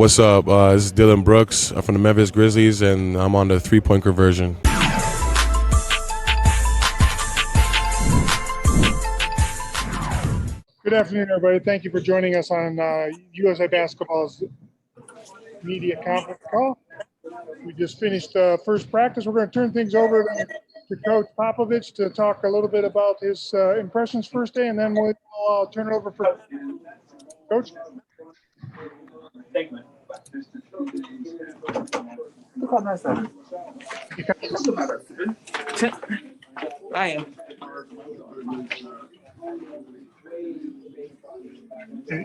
What's up? This is Dylan Brooks from the Memphis Grizzlies, and I'm on the three-point conversion. Good afternoon, everybody. Thank you for joining us on USA Basketball's media conference call. We just finished first practice. We're going to turn things over to Coach Popovich to talk a little bit about his impressions first day, and then we'll turn it over for Coach. Thank you. I am.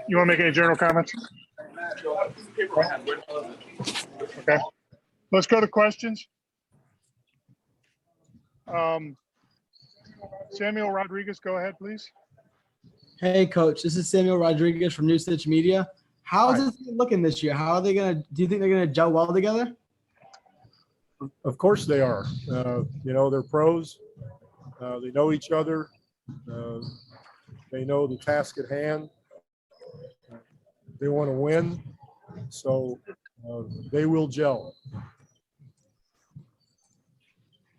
You want to make any general comments? Okay. Let's go to questions. Samuel Rodriguez, go ahead, please. Hey, Coach. This is Samuel Rodriguez from New Stitch Media. How is this looking this year? How are they going to – do you think they're going to gel well together? Of course they are. They're pros. They know each other. They know the task at hand. They want to win. So they will gel.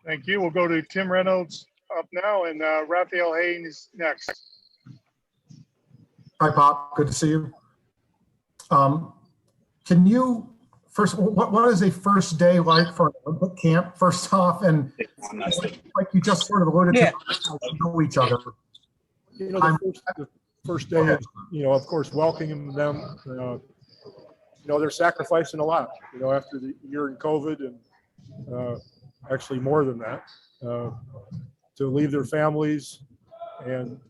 Thank you. We'll go to Tim Reynolds up now, and Raphael Haynes next. Hi, Pop. Good to see you. Can you first? What is a first day like for Olympic camp? First off, and like you just sort of alluded to, know each other. The first day is, of course, welcoming them. They're sacrificing a lot. After the year in COVID, and actually more than that, to leave their families and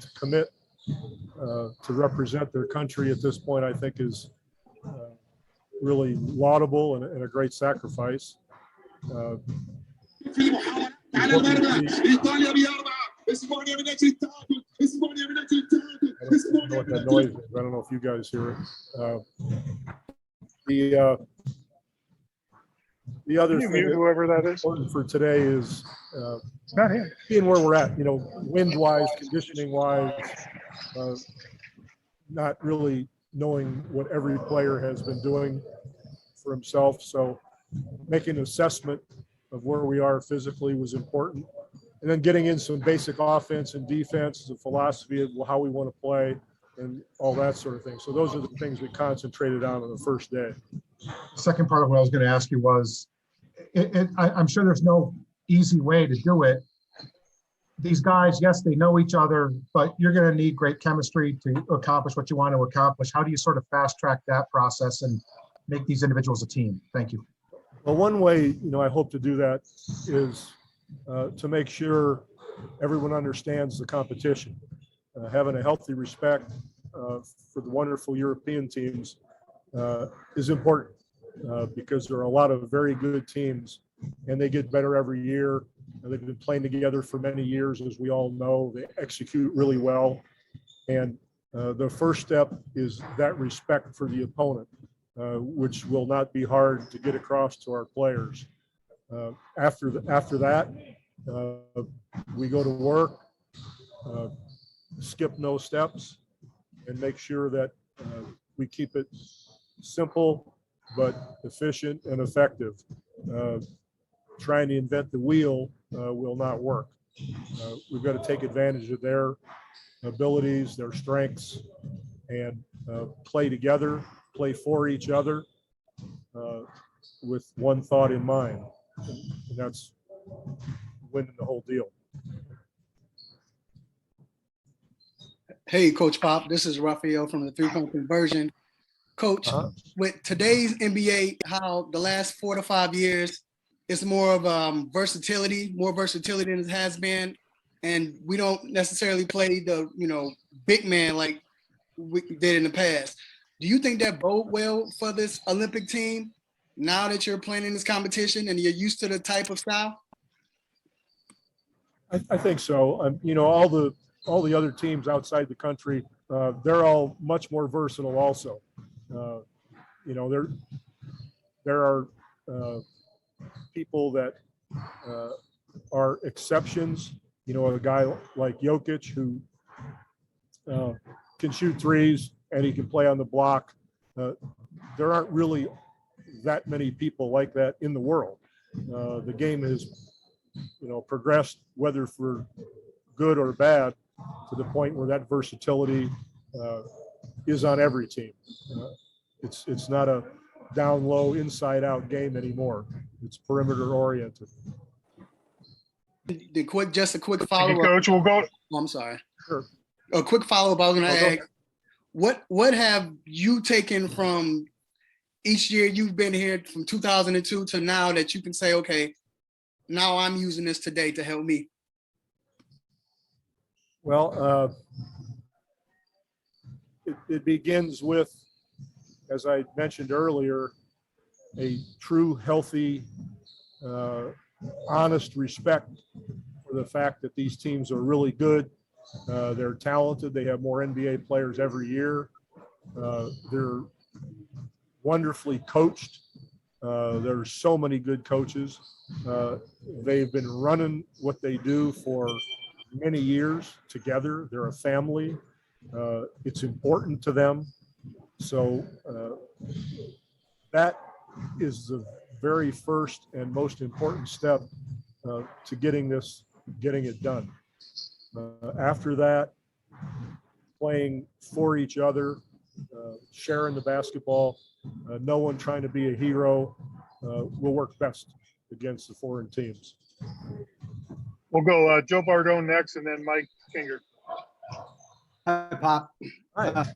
to commit to represent their country at this point, I think is really laudable and a great sacrifice. I don't know what that noise is. I don't know if you guys hear it. The other thing whoever that is important for today is it's not him. Seeing where we're at, wind-wise, conditioning-wise, not really knowing what every player has been doing for himself. So making an assessment of where we are physically was important. And then getting in some basic offense and defense, the philosophy of how we want to play and all that sort of thing. So those are the things we concentrated on the first day. Second part of what I was going to ask you was, I'm sure there's no easy way to do it. These guys, yes, they know each other, but you're going to need great chemistry to accomplish what you want to accomplish. How do you sort of fast track that process and make these individuals a team? Thank you. Well, one way, I hope to do that is to make sure everyone understands the competition. Having a healthy respect for the wonderful European teams is important because there are a lot of very good teams and they get better every year. They've been playing together for many years, as we all know. They execute really well. And the first step is that respect for the opponent, which will not be hard to get across to our players. After that, we go to work, skip no steps, and make sure that we keep it simple but efficient and effective. Trying to invent the wheel will not work. We've got to take advantage of their abilities, their strengths, and play together, play for each other with one thought in mind. And that's winning the whole deal. Hey, Coach Pop, this is Raphael from the three-point conversion. Coach, with today's NBA, how the last 4 to 5 years, it's more of versatility than it has been. And we don't necessarily play the, big man like we did in the past. Do you think that bode well for this Olympic team now that you're playing in this competition and you're used to the type of style? I think so. All the other teams outside the country, they're all much more versatile also. There are people that are exceptions. A guy like Jokic who can shoot threes and he can play on the block. there aren't really that many people like that in the world. The game has, progressed, whether for good or bad, to the point where that versatility is on every team. It's not a down low, inside out game anymore. It's perimeter oriented. Just a quick Thank follow you, up. Coach. We'll go. Oh, I'm sorry. Sure. A quick follow up. I was going to Go ask, ahead. what have you taken from each year you've been here from 2002 to now that you can say, okay, now I'm using this today to help me? Well, it begins with, as I mentioned earlier, a true, healthy, honest respect for the fact that these teams are really good. They're talented. They have more NBA players every year. They're wonderfully coached. There's so many good coaches. They've been running what they do for many years together. They're a family. It's important to them. So that is the very first and most important step to getting it done. After that, playing for each other, sharing the basketball, no one trying to be a hero, will work best against the foreign teams. We'll go Joe Bardone next, and then Mike Finger. Hi, Pop. Hi.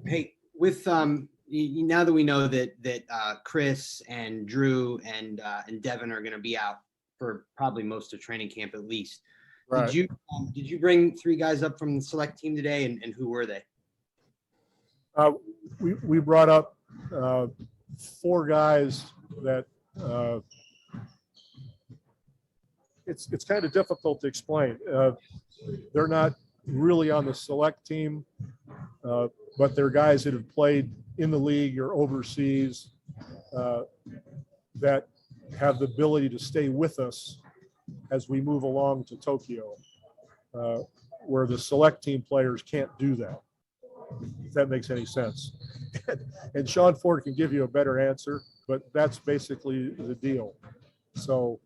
Hey, with now that we know that Chris and Drew and Devin are going to be out for probably most of training camp at least, Right. did you bring 3 guys up from the select team today, and who were they? We brought up 4 guys that it's kind of difficult to explain. They're not really on the select team, but they're guys that have played in the league or overseas that have the ability to stay with us as we move along to Tokyo, where the select team players can't do that, if that makes any sense. And Sean Ford can give you a better answer, but that's basically the deal. So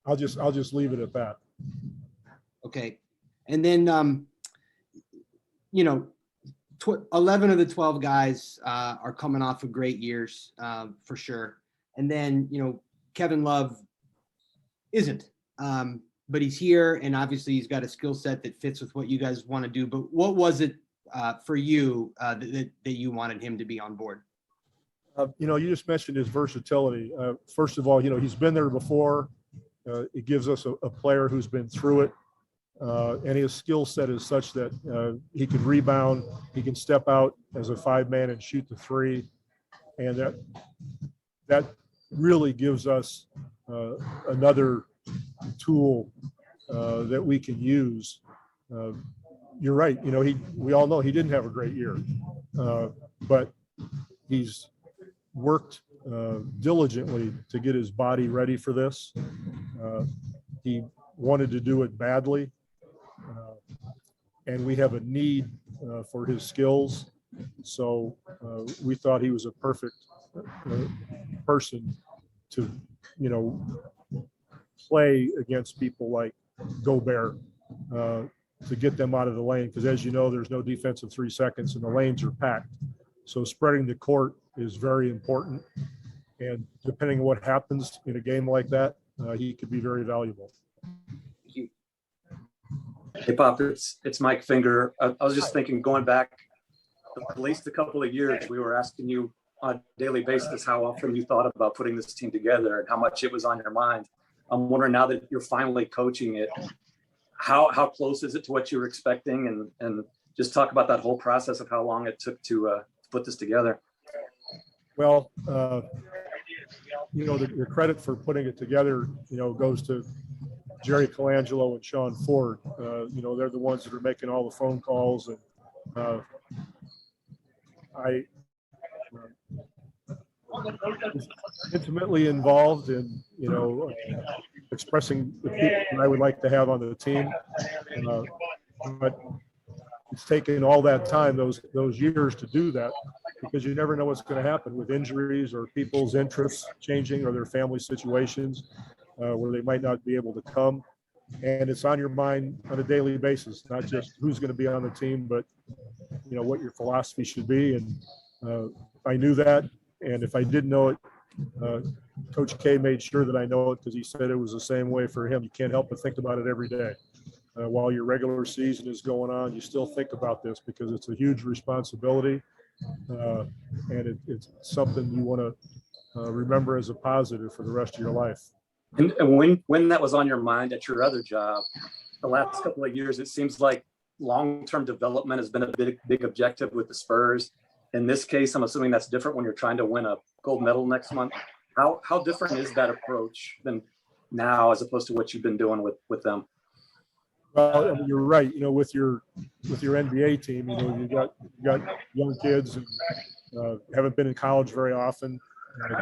I'll just leave it at that. Okay, and then 11 of the 12 guys are coming off of great years for sure, and then Kevin Love isn't, but he's here, and obviously he's got a skill set that fits with what you guys want to do. But what was it for you that you wanted him to be on board? You just mentioned his versatility. First of all, he's been there before. It gives us a player who's been through it. And his skill set is such that he can rebound, he can step out as a 5-man and shoot the 3. And that really gives us another tool that we can use. You're right. We all know he didn't have a great year, but he's worked diligently to get his body ready for this. He wanted to do it badly, and we have a need for his skills. So we thought he was a perfect person to, play against people like Gobert, to get them out of the lane. Because as you know, there's no defensive 3 seconds and the lanes are packed. So spreading the court is very important. And depending on what happens in a game like that, he could be very valuable. Thank you. Hey, Pop, it's Mike Finger. I was just thinking, going back at least a couple of years, we were asking you on a daily basis how often you thought about putting this team together and how much it was on your mind. I'm wondering, now that you're finally coaching it, how close is it to what you were expecting? And just talk about that whole process of how long it took to put this together. Well, the credit for putting it together, goes to Jerry Colangelo and Sean Ford. They're the ones that are making all the phone calls, and I was intimately involved in, expressing the people that I would like to have on the team. But it's taken all that time, those years to do that, because you never know what's going to happen with injuries or people's interests changing or their family situations where they might not be able to come. And it's on your mind on a daily basis, not just who's going to be on the team, but what your philosophy should be. And I knew that, and if I didn't know it, Coach K made sure that I know it, because he said it was the same way for him. You can't help but think about it every day. While your regular season is going on, you still think about this because it's a huge responsibility, and it's something you want to remember as a positive for the rest of your life. And when that was on your mind at your other job, the last couple of years, it seems like long-term development has been a big objective with the Spurs. In this case, I'm assuming that's different when you're trying to win a gold medal next month. How different is that approach than now as opposed to what you've been doing with them? Well, I mean, you're right. With your NBA team, you got young kids and haven't been in college very often.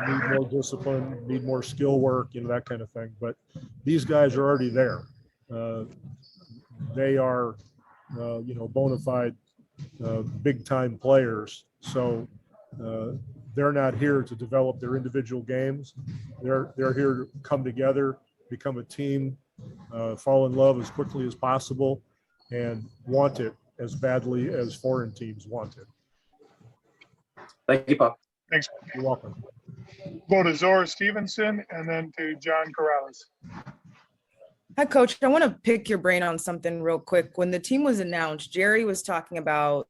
Need more discipline, need more skill work, that kind of thing. But these guys are already there. They are, bona fide big time players. So they're not here to develop their individual games. They're here to come together, become a team, fall in love as quickly as possible, and want it as badly as foreign teams want it. Thank you, Pop. Thanks. You're welcome. Go to Zora Stevenson and then to John Corrales. Hi, Coach. I want to pick your brain on something real quick. When the team was announced, Jerry was talking about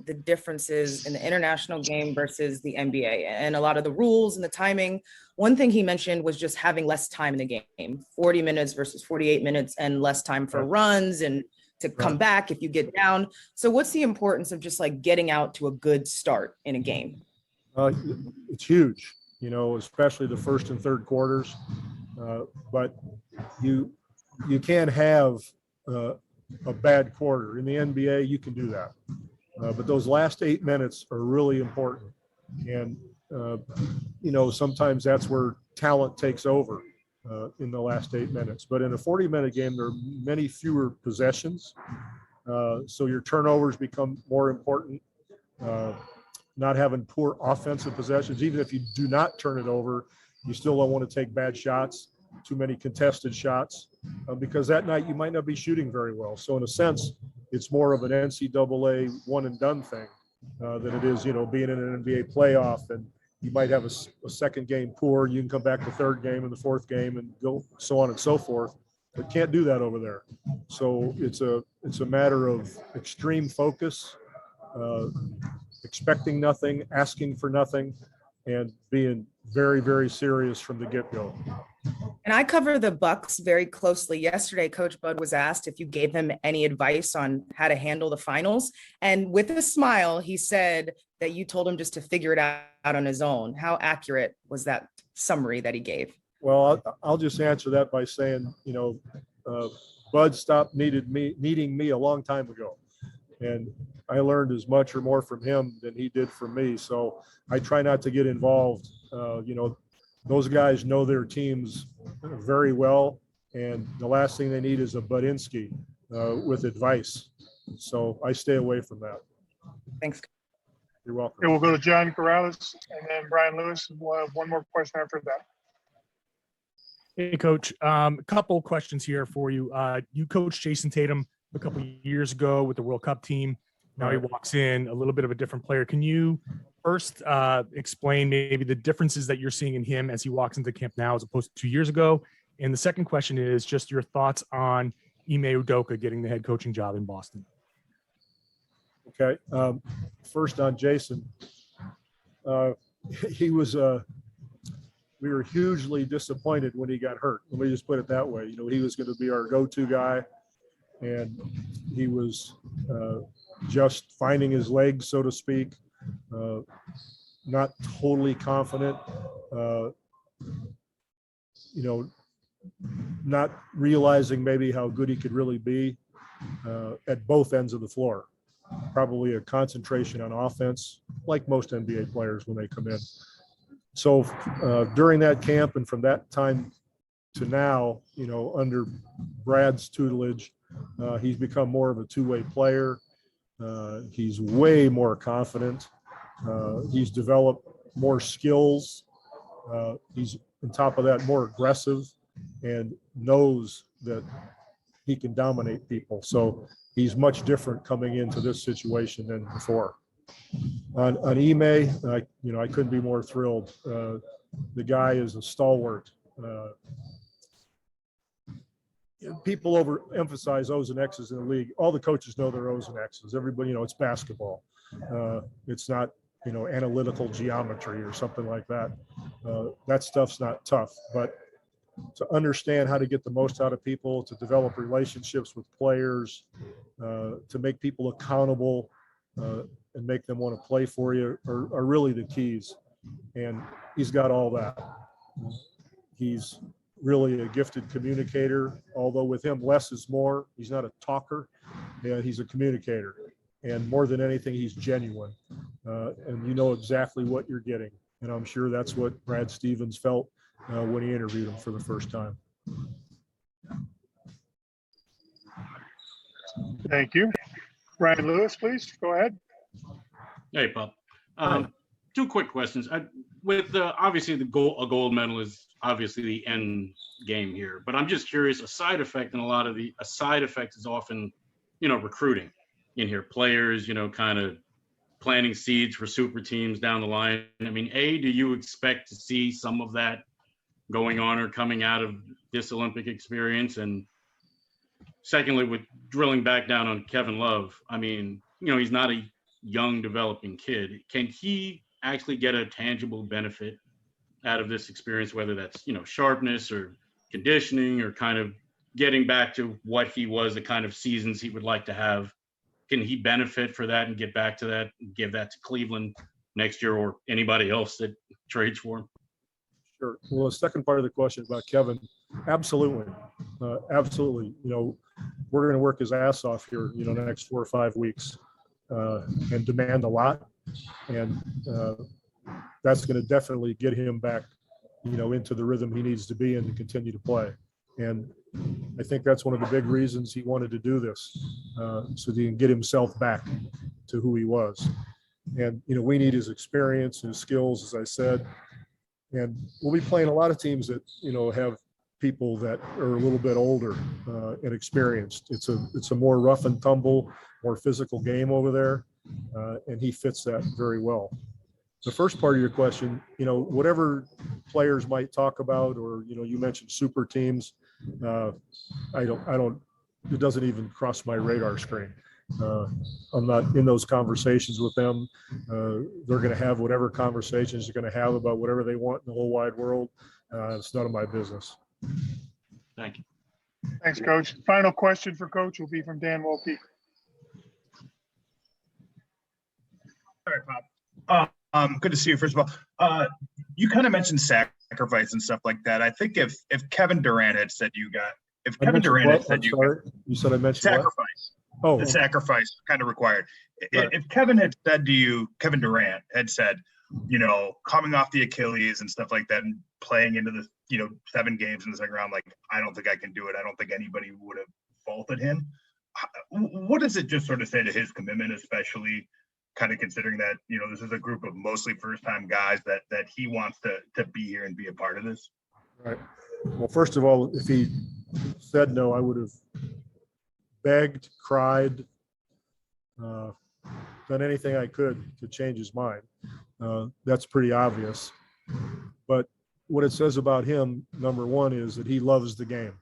the differences in the international game versus the NBA and a lot of the rules and the timing. One thing he mentioned was just having less time in the game, 40 minutes versus 48 minutes, and less time for runs and to come back if you get down. So what's the importance of just like getting out to a good start in a game? It's huge, especially the first and third quarters. But you can't have a bad quarter. In the NBA, you can do that. But those last 8 minutes are really important. And, sometimes that's where talent takes over in the last 8 minutes. But in a 40-minute game, there are many fewer possessions. So your turnovers become more important. Not having poor offensive possessions, even if you do not turn it over, you still don't want to take bad shots, too many contested shots, because that night you might not be shooting very well. So in a sense, it's more of an NCAA one and done thing than it is, being in an NBA playoff, and you might have a second game poor, you can come back the third game and the fourth game and go so on and so forth, but can't do that over there. So it's a matter of extreme focus, expecting nothing, asking for nothing, and being very, very serious from the get-go. And I cover the Bucks very closely. Yesterday, Coach Bud was asked if you gave him any advice on how to handle the finals. And with a smile, he said that you told him just to figure it out on his own. How accurate was that summary that he gave? Well, I'll just answer that by saying, Bud stopped needing me a long time ago. And I learned as much or more from him than he did from me. So I try not to get involved. Those guys know their teams very well. And the last thing they need is a Budinsky with advice. So I stay away from that. Thanks. You're welcome. Okay, we'll go to John Corrales and then Brian Lewis. We'll have one more question after that. Hey, Coach. A couple questions here for you. You coached Jason Tatum a couple of years ago with the World Cup team. Now he walks in a little bit of a different player. Can you first explain maybe the differences that you're seeing in him as he walks into camp now as opposed to 2 years ago? And the second question is just your thoughts on Ime Udoka getting the head coaching job in Boston. Okay. First on Jason. He was we were hugely disappointed when he got hurt. Let me just put it that way. He was going to be our go-to guy, and he was just finding his legs, so to speak, not totally confident, not realizing maybe how good he could really be at both ends of the floor. Probably a concentration on offense, like most NBA players when they come in. So during that camp and from that time to now, under Brad's tutelage, he's become more of a two-way player. He's way more confident. He's developed more skills. He's on top of that more aggressive and knows that he can dominate people. So he's much different coming into this situation than before. On Ime, I couldn't be more thrilled. The guy is a stalwart. People overemphasize O's and X's in the league. All the coaches know they're O's and X's. Everybody, it's basketball. It's not, analytical geometry or something like that. That stuff's not tough, but to understand how to get the most out of people, to develop relationships with players, to make people accountable, and make them want to play for you are really the keys. And he's got all that. He's really a gifted communicator, although with him, less is more. He's not a talker. He's a communicator. And more than anything, he's genuine. And you know exactly what you're getting. And I'm sure that's what Brad Stevens felt when he interviewed him for the first time. Thank you. Ryan Lewis, please go ahead. Hey, Pop. Two quick questions. Obviously a gold medal is obviously the end game here, but I'm just curious. A side effect is often, recruiting in here. Players, kind of planting seeds for super teams down the line. I mean, do you expect to see some of that going on or coming out of this Olympic experience? And secondly, with drilling back down on Kevin Love, I mean, he's not a young developing kid. Can he actually get a tangible benefit out of this experience, whether that's, sharpness or conditioning or kind of getting back to what he was, the kind of seasons he would like to have? Can he benefit for that and get back to that and give that to Cleveland next year or anybody else that trades for him? Sure. Well, the second part of the question about Kevin, absolutely. Absolutely. We're going to work his ass off here, the next 4 or 5 weeks and demand a lot. And that's going to definitely get him back, into the rhythm he needs to be in to continue to play. And I think that's one of the big reasons he wanted to do this, so that he can get himself back to who he was. And, we need his experience and his skills, as I said. And we'll be playing a lot of teams that, have people that are a little bit older and experienced. It's a more rough and tumble, more physical game over there. And he fits that very well. The first part of your question, whatever players might talk about, or, you mentioned super teams, it doesn't even cross my radar screen. I'm not in those conversations with them. They're going to have whatever conversations they're going to have about whatever they want in the whole wide world. It's none of my business. Thank you. Thanks, Coach. Final question for Coach will be from Dan Wolke. All right, Pop. Good to see you. First of all, you kind of mentioned sacrifice and stuff like that. I think if Kevin Durant had said you said I mentioned sacrifice. What? Oh, the sacrifice kind of required. Right. If Kevin had said to you, Kevin Durant had said, coming off the Achilles and stuff like that and playing into the, 7 games in the second round, like, I don't think I can do it. I don't think anybody would have faulted him. What does it just sort of say to his commitment, especially kind of considering that, this is a group of mostly first-time guys that he wants to be here and be a part of this? Right. Well, first of all, if he said no, I would have begged, cried, done anything I could to change his mind. That's pretty obvious. But what it says about him, number one, is that he loves the game.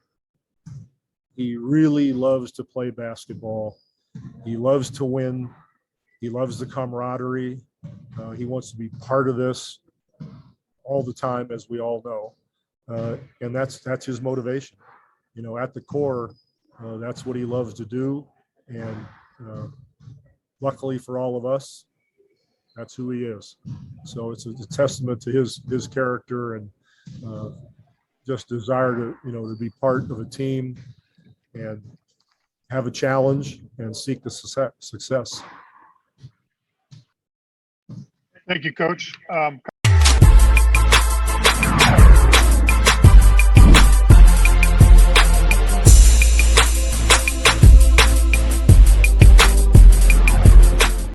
He really loves to play basketball. He loves to win. He loves the camaraderie. He wants to be part of this all the time, as we all know. And that's his motivation. At the core, that's what he loves to do. And luckily for all of us, that's who he is. So it's a testament to his character and just desire to be part of a team and have a challenge and seek the success. Thank you, Coach.